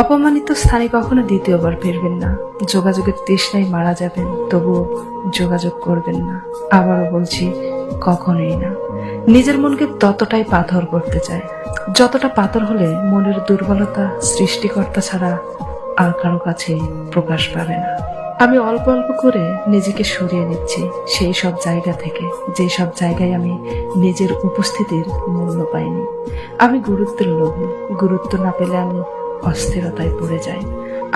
অপমানিত স্থানে কখনো দ্বিতীয়বার ফিরবেন না। যোগাযোগের তৃষ্ণায় মারা যাবেন, তবুও যোগাযোগ করবেন না। আবারও বলছি, কখনোই না। নিজের মনকে ততটাই পাথর করতে চায়, যতটা পাথর হলে মনের দুর্বলতা সৃষ্টিকর্তা ছাড়া আর কারো কাছে প্রকাশ পাবে না। আমি অল্প অল্প করে নিজেকে সরিয়ে নিচ্ছি সেই সব জায়গা থেকে, যে সব জায়গায় আমি নিজের উপস্থিতির মূল্য পাইনি। আমি গুরুত্বের লোভী, গুরুত্ব না পেলে আমি অস্থিরতায় পড়ে যাই,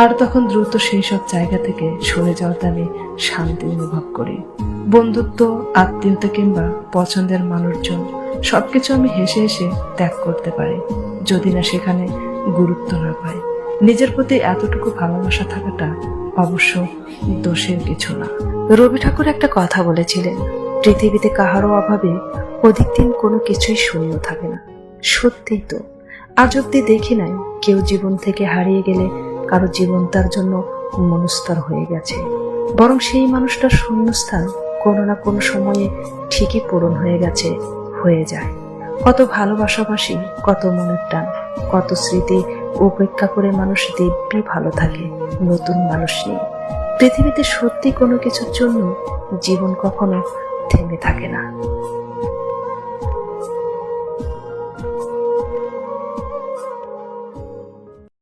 আর তখন দ্রুত সেই সব জায়গা থেকে সরে যাওয়াতে আমি শান্তি অনুভব করি। বন্ধুত্ব, আত্মীয়তা কিংবা পছন্দের মানুষজন সবকিছু আমি হেসে হেসে ত্যাগ করতে পারি, যদি না সেখানে গুরুত্ব না পাই। নিজের প্রতি এতটুকু ভালোবাসা থাকাটা অবশ্য দোষের কিছু না। রবি ঠাকুর একটা কথা বলেছিলেন, পৃথিবীতে কাহারও অভাবে অধিক দিন কোনো কিছুই শূন্য থাকে না। সত্যিই তো, আজ অব্দি দেখি নাই কেউ জীবন থেকে হারিয়ে গেলে কারো জীবন তার জন্য মনস্তর হয়ে গেছে, বরং সেই মানুষটার শূন্যস্থান কোনো না কোনো সময়ে ঠিকই পূরণ হয়ে গেছে, হয়ে যায়। কত ভালোবাসাবাসি, কত মনের টান, কত স্মৃতি উপেক্ষা করে মানুষ দিব্যি ভালো থাকে নতুন মানুষ নিয়ে। পৃথিবীতে সত্যি কোনো কিছুর জন্য জীবন কখনো থেমে থাকে না।